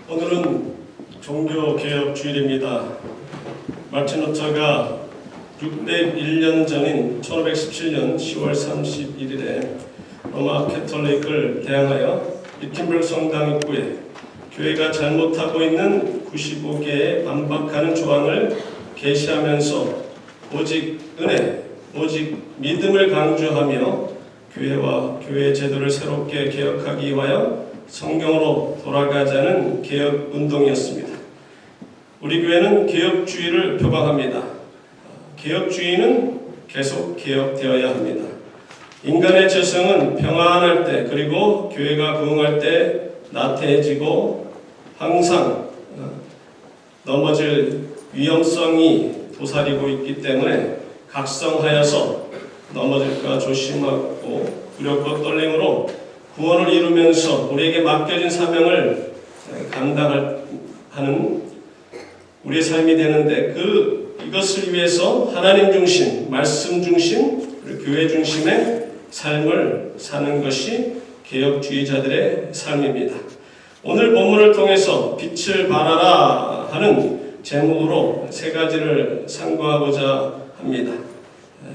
오늘은 종교개혁주일입니다. 마틴 루터가 601년 전인 1517년 10월 31일에 로마 캐톨릭을 대항하여 위텐베르크 성당 입구에 교회가 잘못하고 있는 95개의 반박하는 조항을 게시하면서 오직 은혜, 오직 믿음을 강조하며 교회와 교회 제도를 새롭게 개혁하기 위하여 성경으로 돌아가자는 개혁운동이었습니다. 우리 교회는 개혁주의를 표방합니다. 개혁주의는 계속 개혁되어야 합니다. 인간의 저성은 평안할 때 그리고 교회가 부흥할 때 나태해지고 항상 넘어질 위험성이 도사리고 있기 때문에 각성하여서 넘어질까 조심하고 두렵고 떨림으로 구원을 이루면서 우리에게 맡겨진 사명을 감당하는 우리의 삶이 되는데 이것을 위해서 하나님 중심, 말씀 중심, 그리고 교회 중심의 삶을 사는 것이 개혁주의자들의 삶입니다. 오늘 본문을 통해서 빛을 발하라 하는 제목으로 세 가지를 상고하고자 합니다.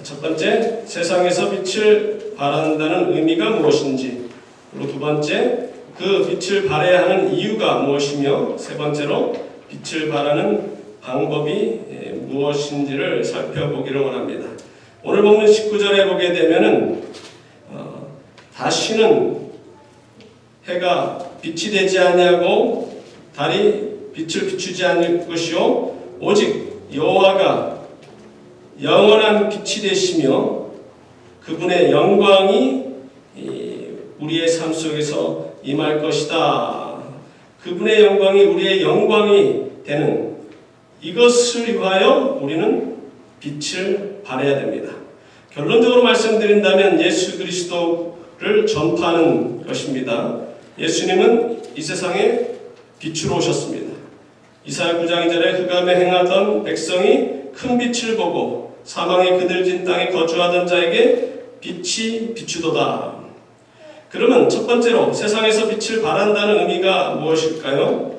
첫 번째, 세상에서 빛을 발한다는 의미가 무엇인지, 그리고 두 번째, 그 빛을 발해야 하는 이유가 무엇이며, 세 번째로 빛을 발하는 방법이 무엇인지를 살펴보기를 원합니다. 오늘 본문 19절에 보게 되면은 다시는 해가 빛이 되지 아니하고 달이 빛을 비추지 않을 것이요 오직 여호와가 영원한 빛이 되시며 그분의 영광이 우리의 삶 속에서 임할 것이다. 그분의 영광이 우리의 영광이 되는 이것을 위하여 우리는 빛을 발해야 됩니다. 결론적으로 말씀드린다면 예수 그리스도를 전파하는 것입니다. 예수님은 이 세상에 빛으로 오셨습니다. 이사야 9장 2절에 흑암에 행하던 백성이 큰 빛을 보고 사망의 그늘진 땅에 거주하던 자에게 빛이 비추도다. 그러면 첫 번째로 세상에서 빛을 발한다는 의미가 무엇일까요?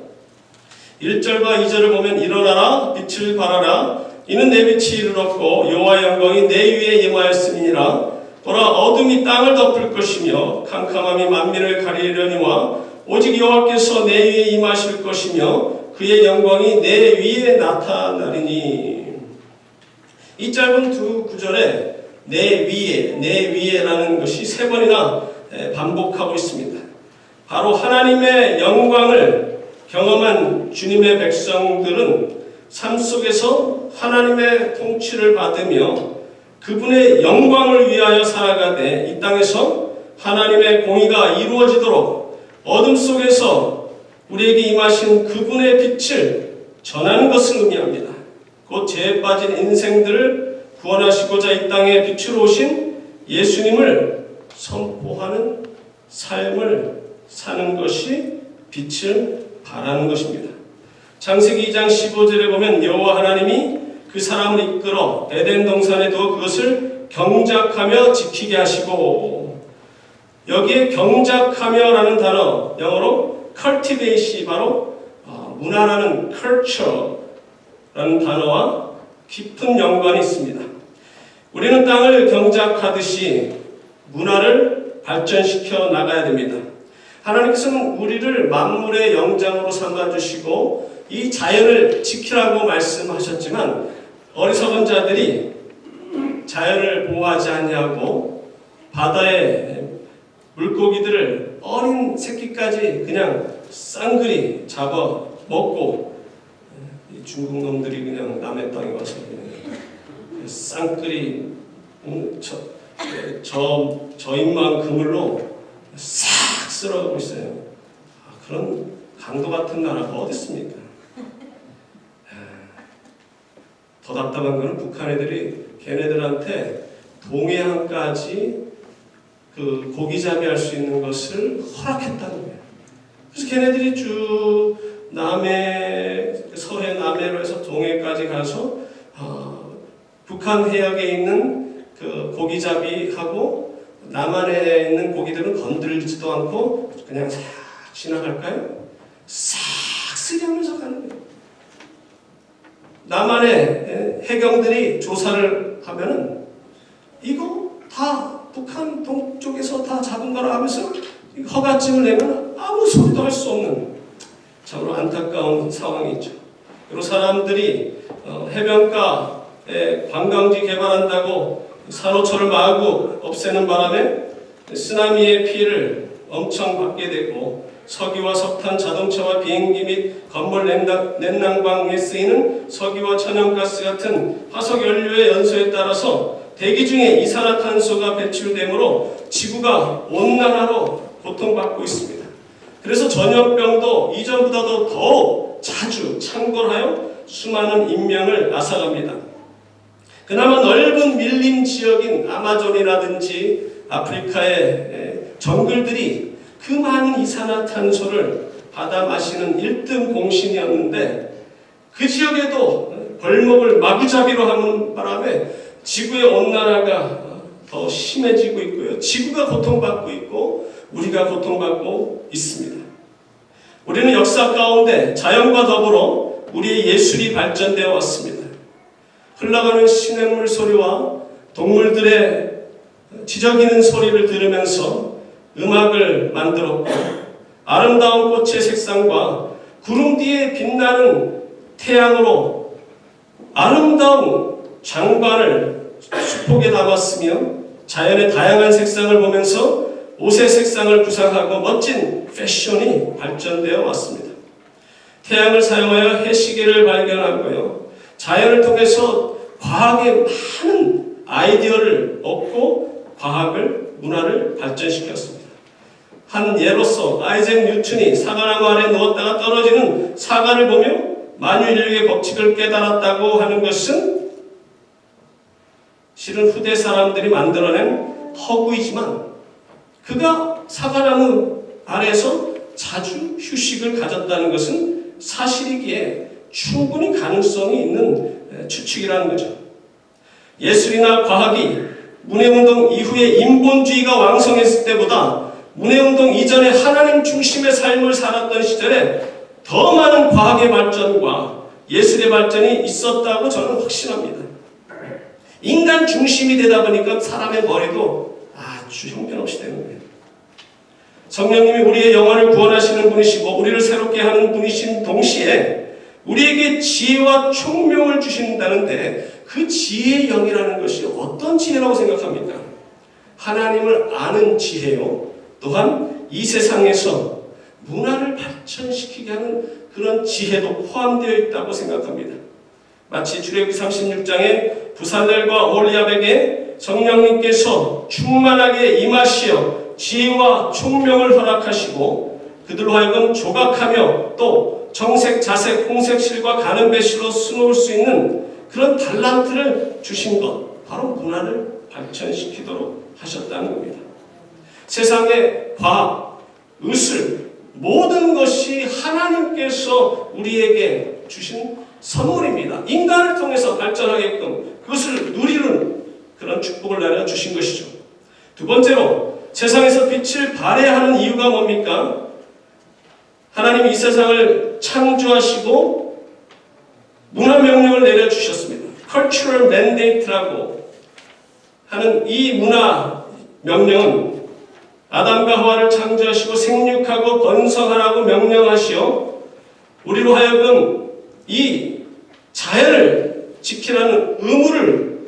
1절과 2절을 보면 일어나라 빛을 발하라 이는 내 빛이 이르렀고 여호와의 영광이 내 위에 임하였음이니라. 보라 어둠이 땅을 덮을 것이며 캄캄함이 만민을 가리려니와 오직 여호와께서 내 위에 임하실 것이며 그의 영광이 내 위에 나타나리니. 이 짧은 두 구절에 내 위에라는 것이 세 번이나 반복하고 있습니다. 바로 하나님의 영광을 경험한 주님의 백성들은 삶 속에서 하나님의 통치를 받으며 그분의 영광을 위하여 살아가되 이 땅에서 하나님의 공의가 이루어지도록 어둠 속에서 우리에게 임하신 그분의 빛을 전하는 것을 의미합니다. 곧 죄에 빠진 인생들을 구원하시고자 이 땅에 빛으로 오신 예수님을 선포하는 삶을 사는 것이 빛을 발하는 것입니다. 창세기 2장 15절에 보면 여호와 하나님이 그 사람을 이끌어 에덴 동산에 두어 그것을 경작하며 지키게 하시고, 여기에 경작하며라는 단어 영어로 cultivate이 바로 문화라는 culture라는 단어와 깊은 연관이 있습니다. 우리는 땅을 경작하듯이 문화를 발전시켜 나가야 됩니다. 하나님께서는 우리를 만물의 영장으로 삼아주시고 이 자연을 지키라고 말씀하셨지만 어리석은 자들이 자연을 보호하지 아니하고 바다의 물고기들을 어린 새끼까지 그냥 쌍그리 잡아 먹고, 중국 놈들이 그냥 남의 땅에 와서 그냥 쌍그리 저인만 그물로 싹 쓸어가고 있어요. 그런 강도 같은 나라가 어디 있습니까? 더 답답한 거는 북한 애들이 걔네들한테 동해안까지 그 고기잡이 할 수 있는 것을 허락했다는 거예요. 그래서 걔네들이 쭉 서해 남해로 해서 동해까지 가서 북한 해역에 있는 그 고기잡이하고 남한에 있는 고기들은 건드리지도 않고 그냥 싹 지나갈까요? 싹 다스리면서 가는 거예요. 남한의 해경들이 조사를 하면은 이거 다 북한 동쪽에서 다 잡은 거라 하면서 허가증을 내면 아무 소리도 할 수 없는 참으로 안타까운 상황이 있죠. 그리고 사람들이 해변가에 관광지 개발한다고 산호초를 마구 없애는 바람에 쓰나미의 피해를 엄청 받게 되고 석유와 석탄, 자동차와 비행기 및 건물 냉난방에 쓰이는 석유와 천연가스 같은 화석 연료의 연소에 따라서 대기 중에 이산화탄소가 배출되므로 지구가 온난화로 고통받고 있습니다. 그래서 전염병도 이전보다도 더욱 자주 창궐하여 수많은 인명을 앗아갑니다. 그나마 넓은 밀림 지역인 아마존이라든지 아프리카의 정글들이 그 많은 이산화탄소를 받아 마시는 1등 공신이었는데 그 지역에도 벌목을 마구잡이로 하는 바람에 지구의 온난화가 더 심해지고 있고요. 지구가 고통받고 있고 우리가 고통받고 있습니다. 우리는 역사 가운데 자연과 더불어 우리의 예술이 발전되어 왔습니다. 흘러가는 시냇물 소리와 동물들의 지저귀는 소리를 들으면서 음악을 만들었고 아름다운 꽃의 색상과 구름 뒤에 빛나는 태양으로 아름다운 장관을 수폭에 담았으며 자연의 다양한 색상을 보면서 옷의 색상을 구상하고 멋진 패션이 발전되어 왔습니다. 태양을 사용하여 해시계를 발견하고요. 자연을 통해서 과학의 많은 아이디어를 얻고 과학을, 문화를 발전시켰습니다. 한 예로서 아이작 뉴턴이 사과나무 아래 누웠다가 떨어지는 사과를 보며 만유인력의 법칙을 깨달았다고 하는 것은 실은 후대 사람들이 만들어낸 허구이지만 그가 사과나무 아래에서 자주 휴식을 가졌다는 것은 사실이기에 충분히 가능성이 있는 추측이라는 거죠. 예술이나 과학이 문해운동 이후에 인본주의가 왕성했을 때보다 문해운동 이전에 하나님 중심의 삶을 살았던 시절에 더 많은 과학의 발전과 예술의 발전이 있었다고 저는 확신합니다. 인간 중심이 되다 보니까 사람의 머리도 아주 형편없이 되는 거예요. 성령님이 우리의 영혼을 구원하시는 분이시고 우리를 새롭게 하는 분이신 동시에 우리에게 지혜와 총명을 주신다는데 그 지혜의 영이라는 것이 어떤 지혜라고 생각합니까? 하나님을 아는 지혜요. 또한 이 세상에서 문화를 발전시키게 하는 그런 지혜도 포함되어 있다고 생각합니다. 마치 출애굽기 36장에 부살렐과 올리압에게 성령님께서 충만하게 임하시어 지혜와 총명을 허락하시고 그들로 하여금 조각하며 또 정색, 자색, 홍색 실과 가는 배실로 수놓을 수 있는 그런 달란트를 주신 것, 바로 문화를 발전시키도록 하셨다는 겁니다. 세상의 과학, 의술, 모든 것이 하나님께서 우리에게 주신 선물입니다. 인간을 통해서 발전하게끔 그것을 누리는 그런 축복을 내려주신 것이죠. 두 번째로 세상에서 빛을 발해야 하는 이유가 뭡니까? 하나님이 이 세상을 창조하시고 문화명령을 내려주셨습니다. Cultural Mandate라고 하는 이 문화명령은 아담과 하와를 창조하시고 생육하고 번성하라고 명령하시어 우리로 하여금 이 자연을 지키라는 의무를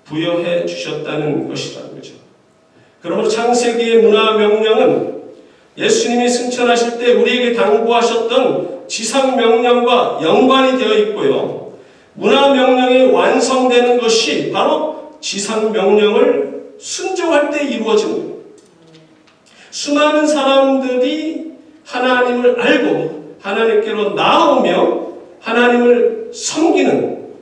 부여해 주셨다는 것이라는 거죠. 그러므로 창세기의 문화명령은 예수님이 승천하실 때 우리에게 당부하셨던 지상명령과 연관이 되어 있고요. 문화명령이 완성되는 것이 바로 지상명령을 순종할 때 이루어지는 거예요. 수많은 사람들이 하나님을 알고 하나님께로 나오며 하나님을 섬기는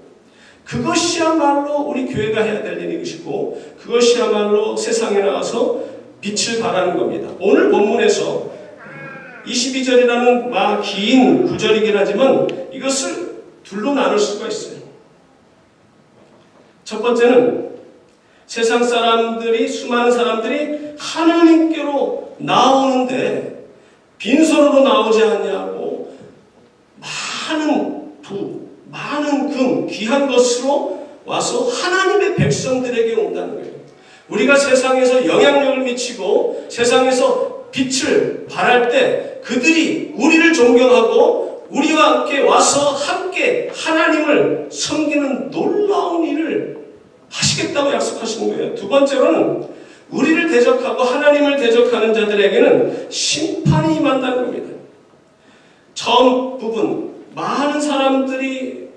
그것이야말로 우리 교회가 해야 될 일이고 그것이야말로 세상에 나가서 빛을 발하는 겁니다. 오늘 본문에서 22절이라는 긴 구절이긴 하지만 이것을 둘로 나눌 수가 있어요. 첫 번째는 세상 사람들이, 수많은 사람들이 하나님께로 나오는데 빈손으로 나오지 않냐고 많은 부, 많은 금, 귀한 것으로 와서 하나님의 백성들에게 온다는 거예요. 우리가 세상에서 영향력을 미치고 세상에서 빛을 발할 때 그들이 우리를 존경하고 우리와 함께 와서 함께 하나님을 섬기는 놀라운 일을 하시겠다고 약속하시는 거예요. 두 번째로는 우리를 대적하고 하나님을 대적하는 자들에게는 심판이 임한다는 겁니다. 처음 부분, 많은 사람들이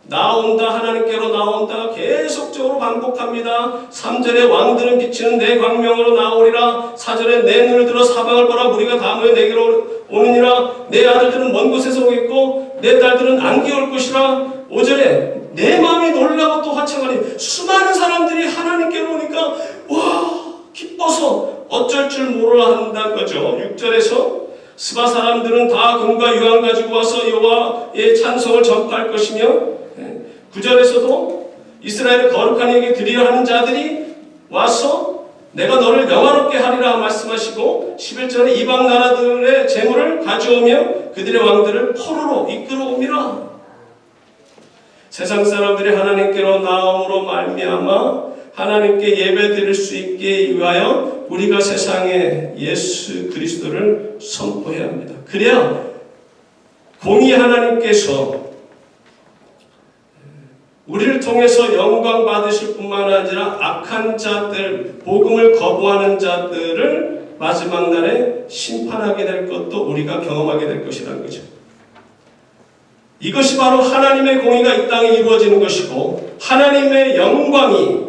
나온다, 하나님께로 나온다 계속적으로 반복합니다. 3절에 왕들은 비치는 내 광명으로 나오리라. 4절에 내 눈을 들어 사방을 보라. 무리가 다 모여 내게로 오느니라. 내 아들들은 먼 곳에서 오겠고 내 딸들은 안개 올 것이라. 5절에 내 마음이 놀라고 또 화창하니. 수많은 사람들이 하나님께로 오니까 와 기뻐서 어쩔 줄 모르라 한다는 거죠. 6절에서 스바 사람들은 다 금과 유황 가지고 와서 여호와의 찬송을 전파할 것이며, 9절에서도 이스라엘의 거룩한 이에게 드리려 하는 자들이 와서 내가 너를 영화롭게 하리라 말씀하시고, 11절에 이방 나라들의 재물을 가져오며 그들의 왕들을 포로로 이끌어옵니다. 세상 사람들이 하나님께로 나옴으로 말미암아 하나님께 예배드릴 수 있게 위하여 우리가 세상에 예수 그리스도를 선포해야 합니다. 그래야 공의 하나님께서 우리를 통해서 영광 받으실 뿐만 아니라 악한 자들, 복음을 거부하는 자들을 마지막 날에 심판하게 될 것도 우리가 경험하게 될 것이라는 거죠. 이것이 바로 하나님의 공의가 이 땅에 이루어지는 것이고 하나님의 영광이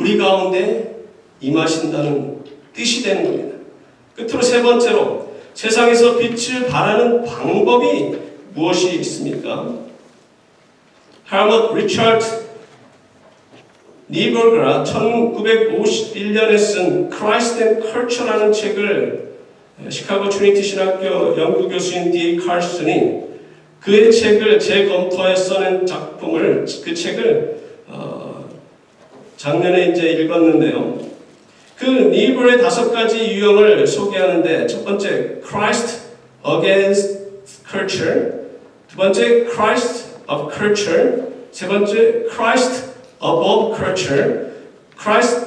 우리 가운데 임하신다는 뜻이 되는 겁니다. 끝으로 세 번째로 세상에서 빛을 발하는 방법이 무엇이 있습니까? 하버드 리처드 니버그가 1951년에 쓴 Christ and Culture라는 책을 시카고 트리니티 신학교 연구교수인 D. 칼슨이 그의 책을 재검토해 써낸 작품을, 그 책을 작년에 이제 읽었는데요. 그 니버의 5가지 유형을 소개하는데, 첫 번째 Christ against culture, 두 번째 Christ of culture, 세 번째 Christ above culture,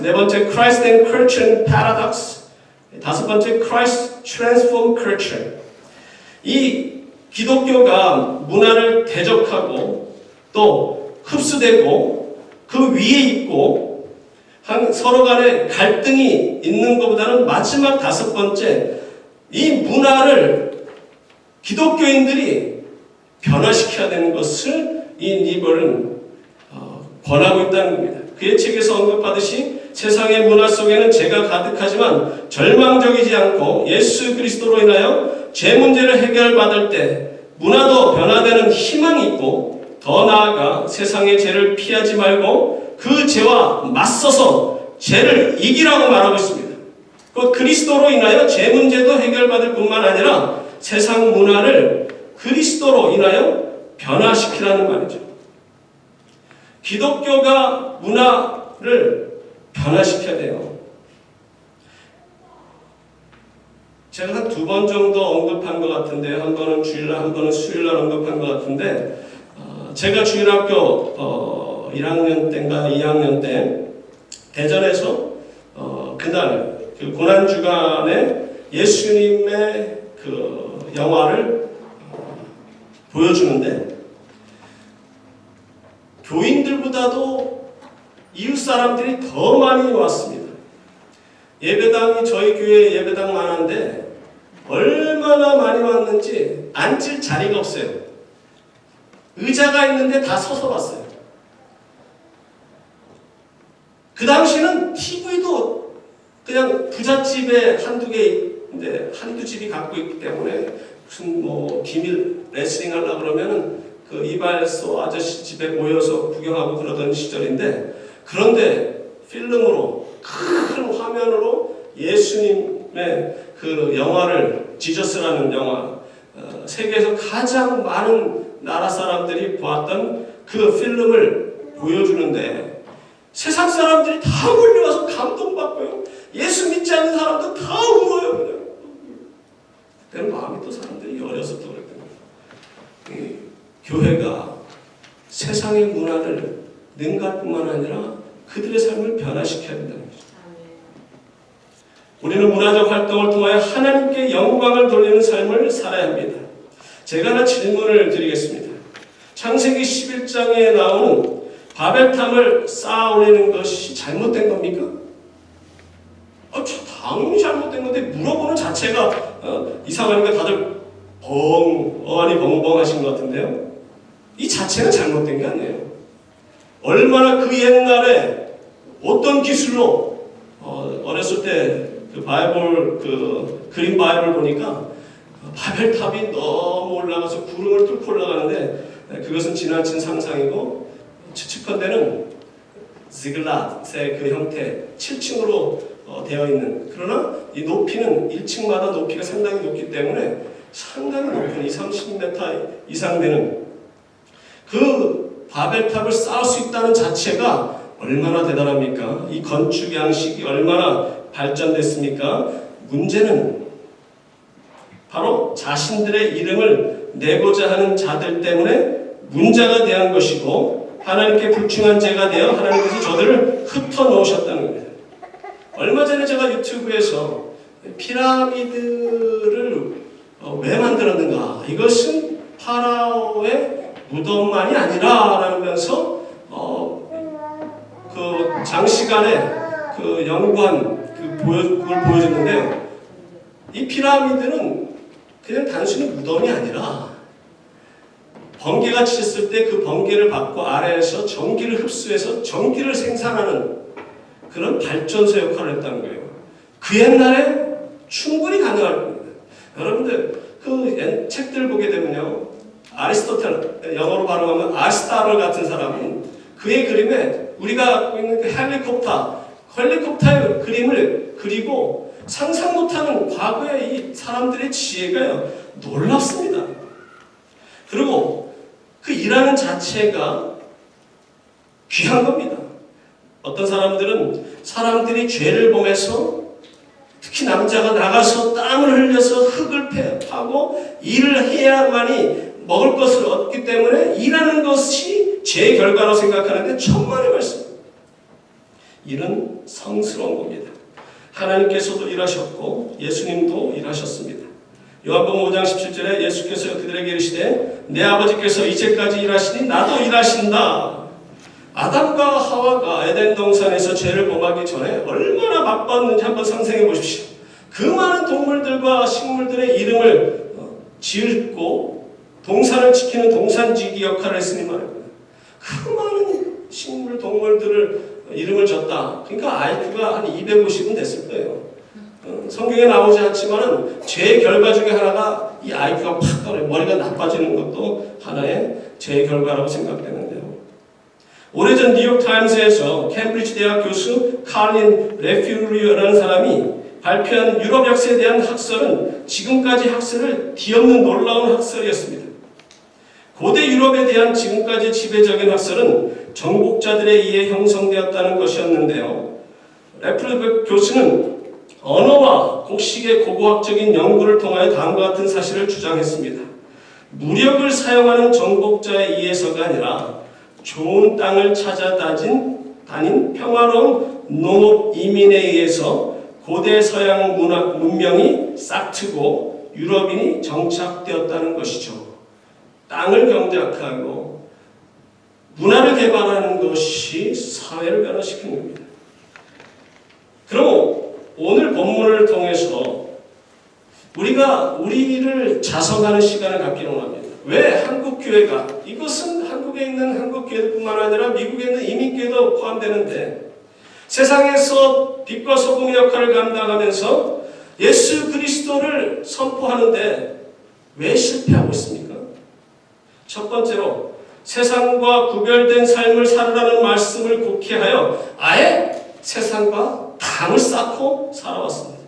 네 번째 Christ and culture paradox, 다섯 번째 Christ transform culture. 이 기독교가 문화를 대적하고 또 흡수되고 그 위에 있고 서로 간에 갈등이 있는 것보다는 마지막 5번째, 이 문화를 기독교인들이 변화시켜야 되는 것을 이 니벌은 권하고 있다는 겁니다. 그의 책에서 언급하듯이 세상의 문화 속에는 죄가 가득하지만 절망적이지 않고 예수 그리스도로 인하여 죄 문제를 해결받을 때 문화도 변화되는 희망이 있고, 더 나아가 세상의 죄를 피하지 말고 그 죄와 맞서서 죄를 이기라고 말하고 있습니다. 그 그리스도로 인하여 죄 문제도 해결받을 뿐만 아니라 세상 문화를 그리스도로 인하여 변화시키라는 말이죠. 기독교가 문화를 변화시켜야 돼요. 제가 한 2번 정도 언급한 것 같은데요. 한 번은 주일날, 한 번은 수요일날 언급한 것 같은데, 제가 주일학교 1학년 때인가 2학년 때 대전에서 그날 그 고난주간에 예수님의 그 영화를 보여주는데, 교인들보다도 이웃 사람들이 더 많이 왔습니다. 예배당이 저희 교회 예배당 많은데 얼마나 많이 왔는지 앉을 자리가 없어요. 의자가 있는데 다 서서 왔어요. 그 당시는 TV도 그냥 부잣집에 한두 개인데 한두 집이 갖고 있기 때문에 무슨 뭐 기밀 레슬링 하려고 그러면은 그 이발소 아저씨 집에 모여서 구경하고 그러던 시절인데, 그런데 필름으로 큰 화면으로 예수님의 그 영화를, 지저스라는 영화, 세계에서 가장 많은 나라 사람들이 보았던 그 필름을 보여주는데 세상 사람들이 다 몰려와서 감동받고요. 예수 믿지 않는 사람도 다 울어요. 그냥. 그때는 마음이 또 사람들이 어려서 또 그랬거든요. 교회가 세상의 문화를 능가할 뿐만 아니라 그들의 삶을 변화시켜야 된다는 거죠. 우리는 문화적 활동을 통하여 하나님께 영광을 돌리는 삶을 살아야 합니다. 제가 하나 질문을 드리겠습니다. 창세기 11장에 나오는 바벨탑을 쌓아 올리는 것이 잘못된 겁니까? 당연히 잘못된 건데 물어보는 자체가 이상하니까 다들 어안이 벙벙하신 것 같은데요. 이 자체가 잘못된 게 아니에요. 얼마나 그 옛날에 어떤 기술로 어렸을 때 그 바이블 그림 바이블 보니까 바벨탑이 너무 올라가서 구름을 뚫고 올라가는데 그것은 지나친 상상이고 추측컨대는 지글랏의 그 형태 7층으로 되어 있는, 그러나 이 높이는 1층마다 높이가 상당히 높기 때문에 상당히 높은 20-30m 이상 되는 그 바벨탑을 쌓을 수 있다는 자체가 얼마나 대단합니까? 이 건축 양식이 얼마나 발전됐습니까? 문제는 바로 자신들의 이름을 내고자 하는 자들 때문에 문제가 대한 것이고 하나님께 불충한 죄가 되어 하나님께서 저들을 흩어놓으셨다는 겁니다. 얼마 전에 제가 유튜브에서 피라미드를 왜 만들었는가? 이것은 파라오의 무덤만이 아니라 라면서 그 장시간에 그 연구한 그걸 보여줬는데요. 이 피라미드는 그냥 단순히 무덤이 아니라 번개가 치셨을 때 그 번개를 받고 아래에서 전기를 흡수해서 전기를 생산하는 그런 발전소 역할을 했다는 거예요. 그 옛날에 충분히 가능할 겁니다. 여러분들 그 책들 보게 되면요, 아리스토텔, 영어로 발음하면 아리스타를 같은 사람은 그의 그림에 우리가 갖고 있는 그 헬리콥터의 그림을 그리고 상상 못하는 과거의 이 사람들의 지혜가 놀랍습니다. 그리고 그 일하는 자체가 귀한 겁니다. 어떤 사람들은 사람들이 죄를 범해서 특히 남자가 나가서 땀을 흘려서 흙을 파고 일을 해야만이 먹을 것을 얻기 때문에 일하는 것이 죄의 결과라고 생각하는데 천만의 말씀. 일은 성스러운 겁니다. 하나님께서도 일하셨고 예수님도 일하셨습니다. 요한복음 5장 17절에 예수께서 그들에게 이르시되 내 아버지께서 이제까지 일하시니 나도 일하신다. 아담과 하와가 에덴 동산에서 죄를 범하기 전에 얼마나 바빴는지 한번 상상해 보십시오. 그 많은 동물들과 식물들의 이름을 지었고 동산을 지키는 동산지기 역할을 했으니 말입니다. 그 많은 식물, 동물들을 이름을 줬다. 그러니까 IQ가 한 250은 됐을 거예요. 성경에 나오지 않지만 죄의 결과 중에 하나가 이 IQ가 팍 떨어져 머리가 나빠지는 것도 하나의 죄의 결과라고 생각되는데요. 오래전 뉴욕타임스에서 캠브리지 대학 교수 칼린 레퓨리어라는 사람이 발표한 유럽 역사에 대한 학설은 지금까지 학설을 뒤엎는 놀라운 학설이었습니다. 고대 유럽에 대한 지금까지 지배적인 학설은 정복자들에 의해 형성되었다는 것이었는데요. 레프르 교수는 언어와 곡식의 고고학적인 연구를 통하여 다음과 같은 사실을 주장했습니다. 무력을 사용하는 정복자에 의해서가 아니라 좋은 땅을 찾아 다닌 평화로운 농업 이민에 의해서 고대 서양 문명이 싹트고 유럽인이 정착되었다는 것이죠. 땅을 경작하고 문화를 개발하는 것이 사회를 변화시키는 겁니다. 그럼 오늘 본문을 통해서 우리가 우리를 자성하는 시간을 갖기를 원합니다. 왜 한국교회가, 이것은 한국에 있는 한국교회뿐만 아니라 미국에 있는 이민교회도 포함되는데 세상에서 빛과 소금의 역할을 감당하면서 예수 그리스도를 선포하는데 왜 실패하고 있습니까? 첫 번째로 세상과 구별된 삶을 살으라는 말씀을 곡해하여 아예 세상과 담을 쌓고 살아왔습니다.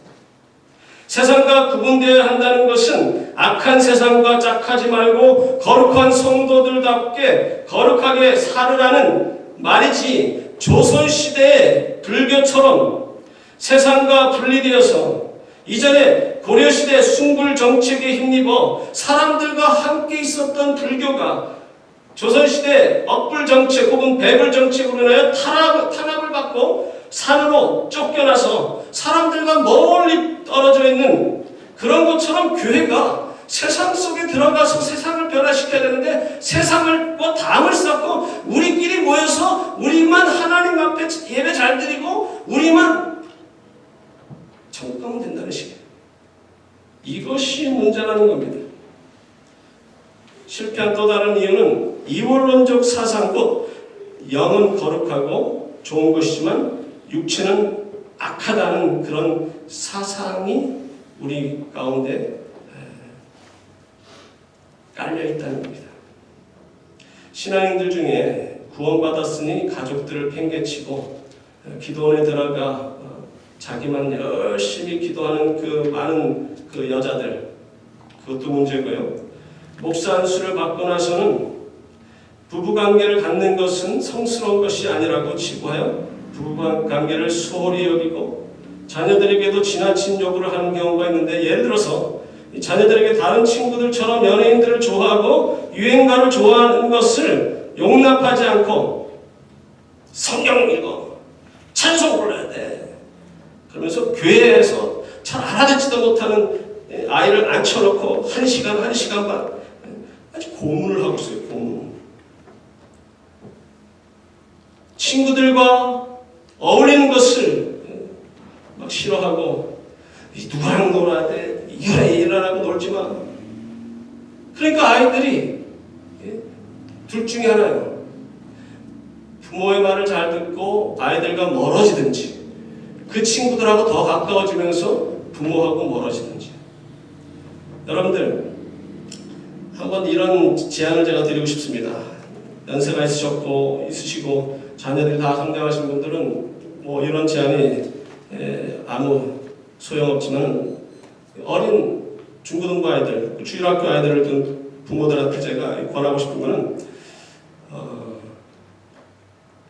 세상과 구분되어야 한다는 것은 악한 세상과 짝하지 말고 거룩한 성도들답게 거룩하게 살으라는 말이지, 조선시대의 불교처럼 세상과 분리되어서 이전에 고려시대 숭불 정책에 힘입어 사람들과 함께 있었던 불교가 조선시대 억불 정책 혹은 배불 정책으로 인하여 탄압을 받고 산으로 쫓겨나서 사람들과 멀리 떨어져 있는 그런 것처럼 교회가 세상 속에 들어가서 세상을 변화시켜야 되는데 세상과 담을 쌓고 우리끼리 모여서 우리만 하나님 앞에 예배 잘 드리고 우리만 천국가면 된다는 식이에요. 이것이 문제라는 겁니다. 실패한 또 다른 이유는 이원론적 사상, 곧 영은 거룩하고 좋은 것이지만 육체는 악하다는 그런 사상이 우리 가운데 깔려있다는 겁니다. 신앙인들 중에 구원받았으니 가족들을 팽개치고 기도원에 들어가 자기만 열심히 기도하는 그 많은 그 여자들, 그것도 문제고요. 목사 안수를 받고 나서는 부부관계를 갖는 것은 성스러운 것이 아니라고 치부하여 부부관계를 소홀히 여기고 자녀들에게도 지나친 요구를 하는 경우가 있는데, 예를 들어서 자녀들에게 다른 친구들처럼 연예인들을 좋아하고 유행가를 좋아하는 것을 용납하지 않고 성경 읽어, 찬송 불러야 돼 그러면서 교회에서 잘 알아듣지도 못하는 아이를 앉혀놓고 1시간 반 아주 고문을 하고 있어요. 고문. 친구들과 어울리는 것을 막 싫어하고 누구랑 놀아야 돼, 일하라고 놀지 마. 그러니까 아이들이 둘 중에 하나예요. 부모의 말을 잘 듣고 아이들과 멀어지든지, 그 친구들하고 더 가까워지면서 부모하고 멀어지든지. 여러분들, 한번 이런 제안을 제가 드리고 싶습니다. 연세가 있으시고 자녀들이 다 성장하신 분들은 뭐 이런 제안이 아무 소용없지만, 어린 중고등부 아이들, 주일학교 아이들을 둔 부모들한테 제가 권하고 싶은 거는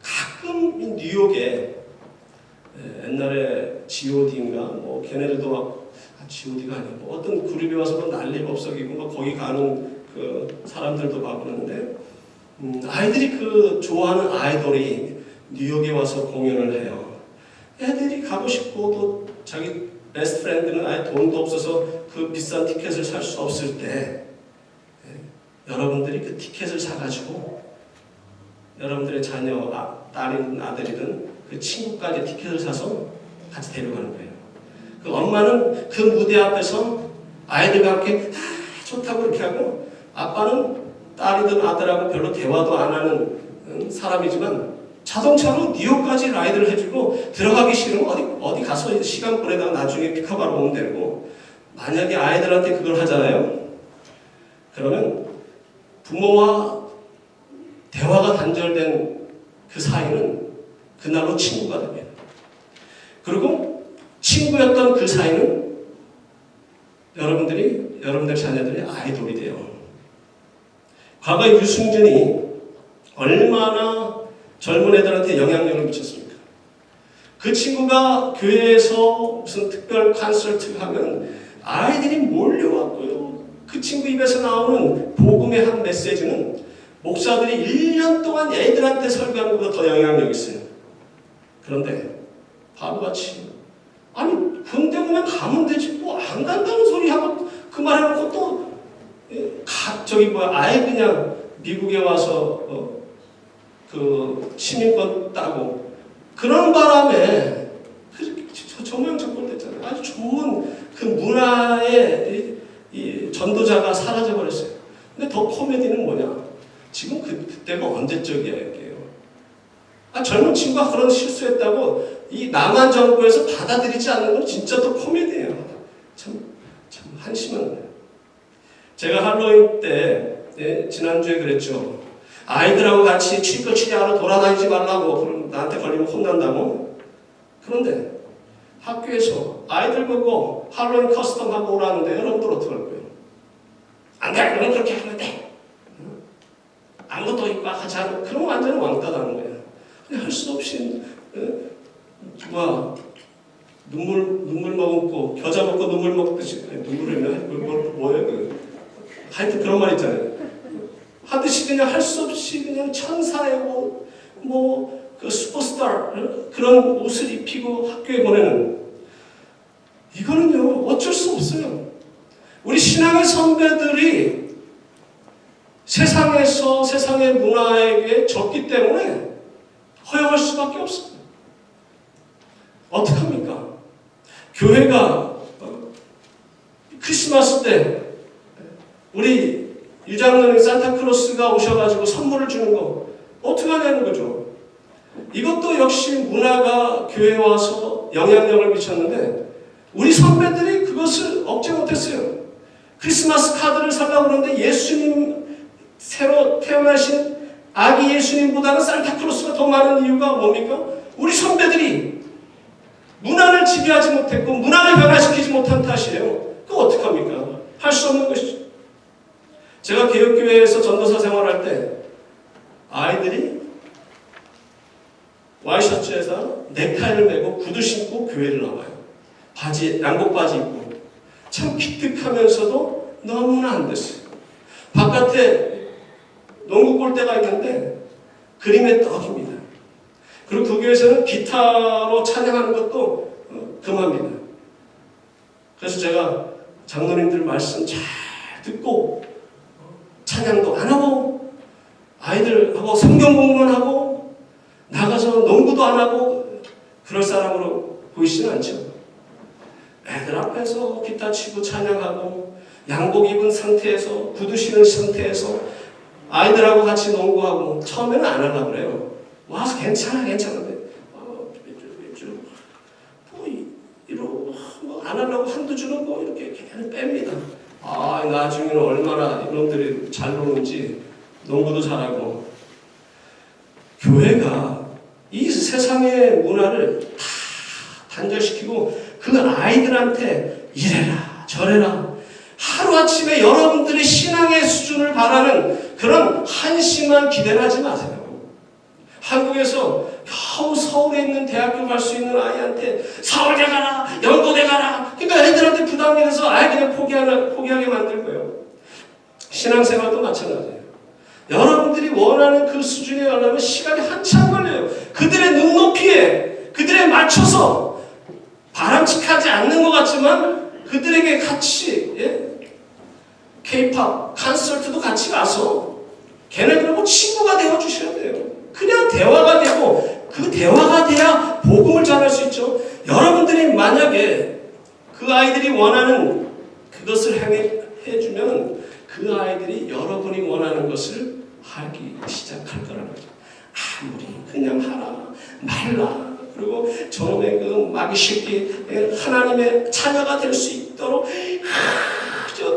가끔 뉴욕에 옛날에 G.O.D인가 뭐 걔네들도 G.O.D가 아니고 어떤 그룹이 와서 뭐 난리 법석이고 뭐 거기 가는 그 사람들도 봤고 그러는데, 아이들이 그 좋아하는 아이돌이 뉴욕에 와서 공연을 해요. 애들이 가고 싶고 또 자기 베스트 프렌드는 아예 돈도 없어서 그 비싼 티켓을 살 수 없을 때 여러분들이 그 티켓을 사가지고 여러분들의 자녀, 딸이든 아들이든 그 친구까지 티켓을 사서 같이 데려가는 거예요. 그 엄마는 그 무대 앞에서 아이들과 함께 좋다고 이렇게 하고, 아빠는 딸이든 아들하고 별로 대화도 안 하는 사람이지만 자동차로 뉴욕까지 라이드를 해주고, 들어가기 싫으면 어디 가서 시간 보내다가 나중에 픽업하러 오면 되고. 만약에 아이들한테 그걸 하잖아요. 그러면 부모와 대화가 단절된 그 사이는 그날로 친구가 됩니다. 그리고 친구였던 그 사이는 여러분들 자녀들의 아이돌이 돼요. 과거 유승준이 얼마나 젊은 애들한테 영향력을 미쳤습니까? 그 친구가 교회에서 무슨 특별 콘서트 하면 아이들이 몰려왔고요. 그 친구 입에서 나오는 복음의 한 메시지는 목사들이 1년 동안 애들한테 설교하는 것보다 더 영향력이 있어요. 그런데 바보같이 아니 군대 오면 가면 되지 뭐 안 간다는 소리 하고 그 말 해놓고 또 아예 그냥 미국에 와서 그 시민권 따고 그런 바람에 저모양적골 됐잖아요. 아주 좋은 그 문화의 이 전도자가 사라져 버렸어요. 근데 더 코미디는 뭐냐? 지금 그때가 언제적이에요? 젊은 친구가 그런 실수했다고 이 남한 정부에서 받아들이지 않는 건 진짜 또 코미디예요. 참 한심한 거예요. 제가 할로윈 때 지난주에 그랬죠. 아이들하고 같이 취하러 돌아다니지 말라고. 그럼 나한테 걸리면 혼난다고. 그런데 학교에서 아이들 보고 할로윈 커스텀 하고 오라는데 여러분들 어떻게 할 거예요? 안 돼! 그럼 그렇게 하면 돼! 아무것도 입고 하지 않고. 그럼 완전 왕따다는 거예요. 할 수 없이 누가 눈물 머금고 겨자 먹고 눈물 먹듯이 눈물을 뭐예요? 하여튼 그런 말 있잖아요. 하듯이 그냥 할 수 없이 그냥 천사의 그 슈퍼스타 그런 옷을 입히고 학교에 보내는 이거는요 어쩔 수 없어요. 우리 신앙의 선배들이 세상에서 세상의 문화에게 졌기 때문에 허용할 수밖에 없어요. 어떡합니까? 교회가 크리스마스 때 우리 유장로님 산타클로스가 오셔가지고 선물을 주는 거 어떻게 하냐는 거죠. 이것도 역시 문화가 교회에 와서 영향력을 미쳤는데 우리 선배들이 그것을 억제 못했어요. 크리스마스 카드를 사려고 그러는데 예수님 새로 태어나신 아기 예수님보다는 산타클로스가 더 많은 이유가 뭡니까? 우리 선배들이 문화를 지배하지 못했고 문화를 변화시키지 못한 탓이에요. 그거 어떡합니까? 할 수 없는 것이죠. 제가 개혁교회에서 전도사 생활할 때 아이들이 와이셔츠에서 넥타이를 메고 구두 신고 교회를 나와요. 바지, 양복 바지 입고. 참 기특하면서도 너무나 안 됐어요. 바깥에 농구 골대가 있는데 그림의 떡입니다. 그리고 그 교회에서는 기타로 찬양하는 것도 금합니다. 그래서 제가 장로님들 말씀 잘 듣고 찬양도 안 하고 아이들하고 성경 공부만 하고 나가서 농구도 안 하고 그럴 사람으로 보이지는 않죠. 애들 앞에서 기타 치고 찬양하고 양복 입은 상태에서 구두 신은 상태에서 아이들하고 같이 농구하고 처음에는 안 하려고 그래요. 와서 괜찮은데 안 하려고 한두 주는 이렇게 그냥 뺍니다. 나중에는 얼마나 이놈들이 잘 노는지 농구도 잘하고. 교회가 이 세상의 문화를 다 단절시키고 그 아이들한테 이래라 저래라 하루아침에 여러분들의 신앙의 수준을 바라는 그런 한심한 기대를 하지 마세요. 한국에서 겨우 서울에 있는 대학교 갈 수 있는 아이한테 서울대 가라 연고대 가라 그러니까 애들한테 부담이 돼서 아예 그냥 포기하게 만들 거예요. 신앙생활도 마찬가지예요. 여러분들이 원하는 그 수준에 가려면 시간이 한참 걸려요. 그들의 눈높이에 그들에 맞춰서 바람직하지 않는 것 같지만 그들에게 같이 K-팝 콘서트도 같이 가서 걔네들하고 친구가 되어주셔야 돼요. 그냥 대화가 되고 그 대화가 돼야 복음을 전할 수 있죠. 여러분들이 만약에 그 아이들이 원하는 그것을 해주면 그 아이들이 여러분이 원하는 것을 하기 시작할 거라는 거죠. 아무리 그냥 하라 말라 그리고 저놈의 그 마귀 새끼 하나님의 자녀가 될 수 있도록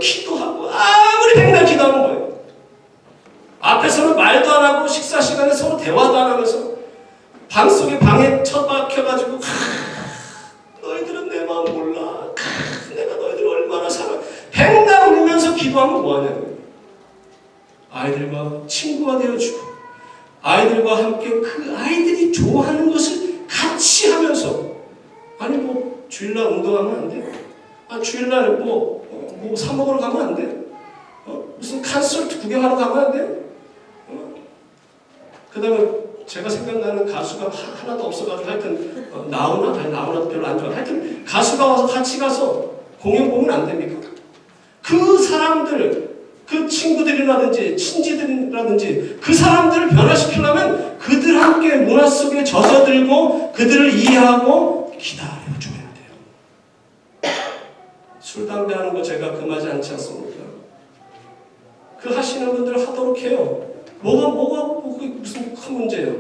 기도하고 아무리 백날 기도하는 거예요. 앞에서는 말도 안 하고 식사 시간에 서로 대화도 안 하면서 방 속에 방에 처박혀가지고 너희들은 내 마음 몰라. 내가 너희들 얼마나 사랑. 백날 울면서 기도하면 뭐하냐고요. 아이들과 친구가 되어주고 아이들과 함께 그 아이들이 좋아하는 것을 같이 하면서 아니 주일날 운동하면 안 돼? 주일날 사 먹으러 가면 안 돼? 무슨 콘서트 구경하러 가면 안 돼? 그 다음에 제가 생각나는 가수가 하나도 없어가지고 하여튼 나오나 별로 안 좋아. 하여튼 가수가 와서 같이 가서 공연 보면 안 됩니까? 그 사람들 그 친구들이라든지 친지들이라든지 그 사람들을 변화시키려면 그들 함께 문화 속에 젖어들고 그들을 이해하고 기다려줘야 돼요. 술, 담배 하는 거 제가 금하지 않지 않습니까? 그 하시는 분들 하도록 해요. 뭐가 무슨 큰 문제예요?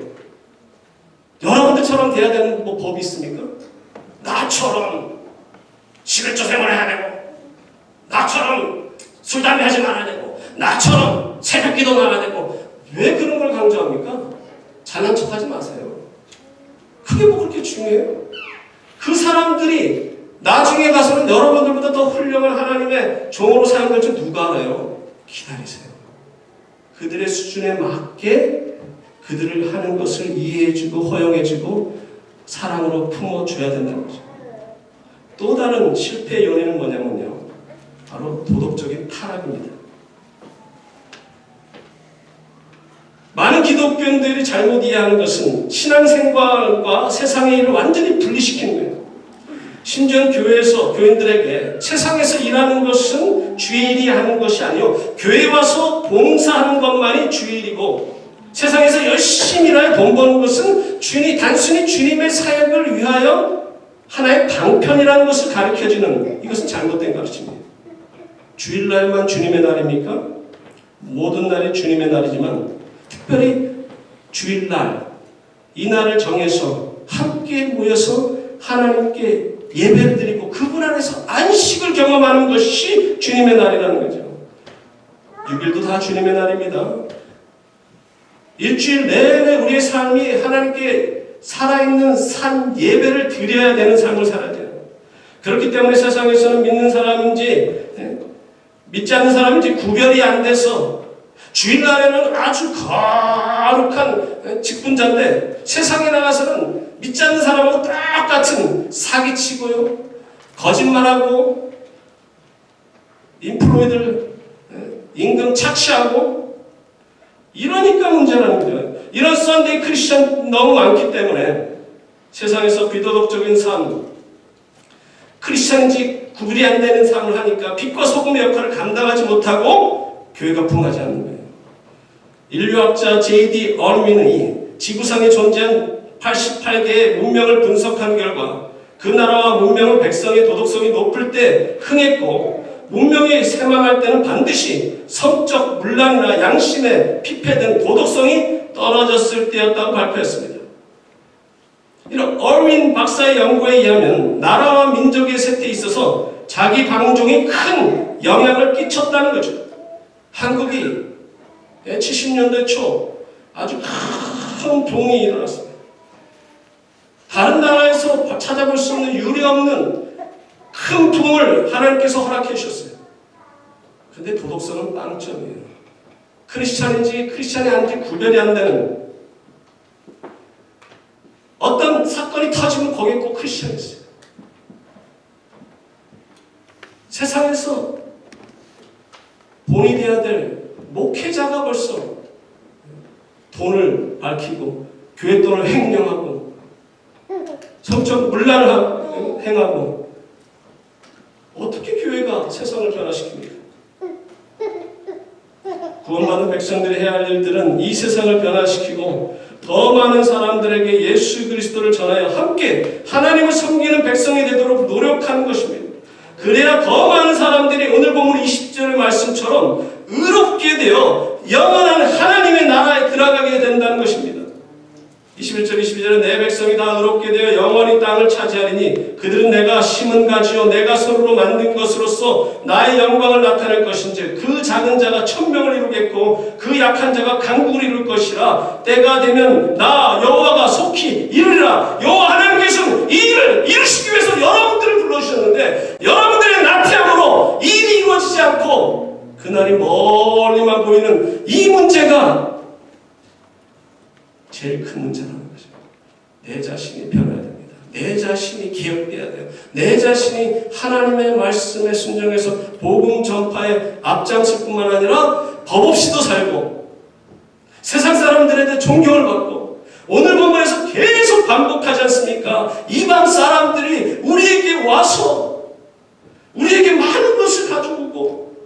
여러분들처럼 돼야 되는 법이 있습니까? 나처럼 11조 생활해야 되고 나처럼 술, 담배 하지 말아야 되고 나처럼 새벽기도 나가야 되고 왜 그런 걸 강조합니까? 잘난 척하지 마세요. 그게 그렇게 중요해요? 그 사람들이 나중에 가서는 여러분들보다 더 훌륭한 하나님의 종으로 사용될 줄 누가 알아요? 기다리세요. 그들의 수준에 맞게 그들을 하는 것을 이해해주고 허용해주고 사랑으로 품어줘야 된다는 거죠. 또 다른 실패의 요인은 뭐냐면요, 바로 도덕적인 타락입니다. 많은 기독교인들이 잘못 이해하는 것은 신앙생활과 세상의 일을 완전히 분리시키는 거예요. 심지어 교회에서 교인들에게 세상에서 일하는 것은 주의 일이 하는 것이 아니요, 교회 와서 봉사하는 것만이 주의 일이고, 세상에서 열심히 일하여 돈 버는 것은 단순히 주님의 사역을 위하여 하나의 방편이라는 것을 가르쳐주는, 이것은 잘못된 가르침이에요. 주일날만 주님의 날입니까? 모든 날이 주님의 날이지만 특별히 주일날, 이 날을 정해서 함께 모여서 하나님께 예배를 드리고 그분 안에서 안식을 경험하는 것이 주님의 날이라는 거죠. 6일도 다 주님의 날입니다. 일주일 내내 우리의 삶이 하나님께 살아있는 산 예배를 드려야 되는 삶을 살아야 돼요. 그렇기 때문에 세상에서는 믿는 사람인지 믿지 않는 사람인지 구별이 안 돼서 주일날에는 아주 거룩한 직분자인데 세상에 나가서는 믿지 않는 사람하고 똑같은 사기치고요, 거짓말하고 인플루이들 임금 착취하고, 이러니까 문제라는 거예요. 이런 썬데이 크리스천 너무 많기 때문에 세상에서 비도덕적인 삶, 크리스천인지 구분이 안 되는 삶을 하니까 빛과 소금의 역할을 감당하지 못하고 교회가 붕하지 않는 거예요. 인류학자 J.D. 얼윈이 지구상에 존재한 88개의 문명을 분석한 결과 그 나라와 문명은 백성의 도덕성이 높을 때 흥했고, 문명이 쇠망할 때는 반드시 성적 문란이나 양심에 피폐된 도덕성이 떨어졌을 때였다고 발표했습니다. 이런 얼윈 박사의 연구에 의하면 나라와 민족의 세태에 있어서 자기 방종이 큰 영향을 끼쳤다는 거죠. 한국이 70년대 초 아주 큰 붕이 일어났습니다. 다른 나라에서 찾아볼 수 없는 유례없는 큰 붕을 하나님께서 허락해 주셨어요. 근데 도덕성은 빵점이에요. 크리스찬인지 크리스찬이 아닌지 구별이 안 되는, 어떤 사건이 터지면 거기에 꼭 크리스찬이 있어요. 세상에서 본이 되어야 될 목회자가 벌써 돈을 밝히고 교회 돈을 횡령하고 성적 문란을 행하고, 어떻게 교회가 세상을 변화시킵니까? 구원받은 백성들이 해야 할 일들은 이 세상을 변화시키고 더 많은 사람들에게 예수 그리스도를 전하여 함께 하나님을 섬기는 백성이 되도록 노력하는 것입니다. 그래야 더 많은 사람들이 오늘 본문 20절의 말씀처럼 의롭게 되어 영원한 하나님의 나라에 들어가게 된다는 것입니다. 21절 22절에 내 백성이 다 의롭게 되어 영원히 땅을 차지하리니 그들은 내가 심은 가지요 내가 손으로 만든 것으로서 나의 영광을 나타낼 것인지 그 작은 자가 천명을 이루겠고 그 약한 자가 강국을 이룰 것이라. 때가 되면 나 여호와가 속히 이르리라. 여호와 하나님께서는 이 일을 이루시기 위해서 여러분들을 불러주셨는데 여러분들의 나태함으로 이 일이 이루어지지 않고 그날이 멀리만 보이는 이 문제가 제일 큰 문제라는 거죠. 내 자신이 변해야 됩니다. 내 자신이 개혁돼야 돼요. 내 자신이 하나님의 말씀에 순종해서 복음 전파에 앞장설 뿐만 아니라 법 없이도 살고 세상 사람들에 대해 존경을 받고, 오늘 본문에서 계속 반복하지 않습니까? 이방 사람들이 우리에게 와서 우리에게 많은 것을 가져오고,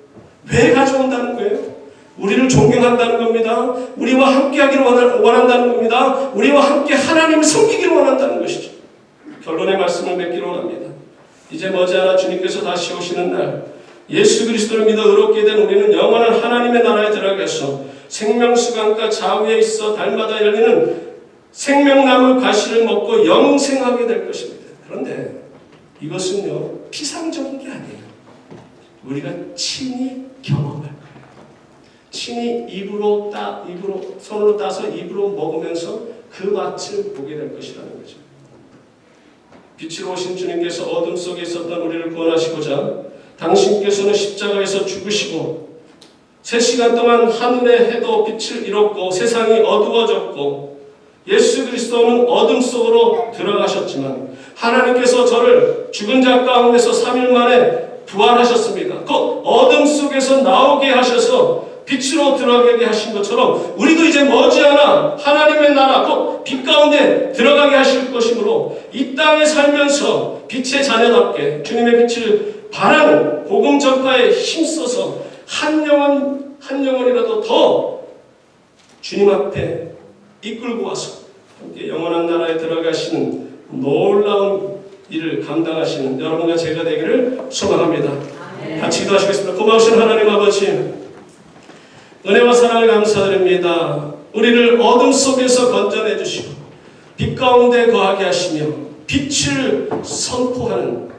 왜 가져온다는 거예요? 우리를 존경한다는 겁니다. 우리와 함께하기를 원한다는 겁니다. 우리와 함께 하나님을 섬기기를 원한다는 것이죠. 결론의 말씀을 맺기를 원합니다. 이제 머지않아 주님께서 다시 오시는 날 예수 그리스도를 믿어 의롭게 된 우리는 영원한 하나님의 나라에 들어가서 생명수강가 좌우에 있어 달마다 열리는 생명나무 가시를 먹고 영생하게 될 것입니다. 그런데 이것은요, 피상적인 게 아니에요. 우리가 친히 경험할 거예요. 친히 입으로 손으로 따서 입으로 먹으면서 그 맛을 보게 될 것이라는 거죠. 빛으로 오신 주님께서 어둠 속에 있었던 우리를 구원하시고자 당신께서는 십자가에서 죽으시고 3시간 동안 하늘의 해도 빛을 잃었고 세상이 어두워졌고 예수 그리스도는 어둠 속으로 들어가셨지만 하나님께서 저를 죽은 자 가운데서 3일 만에 부활하셨습니다. 그 어둠 속에서 나오게 하셔서 빛으로 들어가게 하신 것처럼 우리도 이제 머지않아 하나님의 나라, 그 빛 가운데 들어가게 하실 것이므로 이 땅에 살면서 빛의 자녀답게 주님의 빛을 바라는 복음 전파에 힘써서 한 영혼이라도 더 주님 앞에 이끌고 와서 함께 영원한 나라에 들어가시는 놀라운 일을 감당하시는 여러분과 제가 되기를 소망합니다. 같이 기도하시겠습니다. 고마우신 하나님 아버지, 은혜와 사랑을 감사드립니다. 우리를 어둠 속에서 건져내 주시고 빛 가운데 거하게 하시며 빛을 선포하는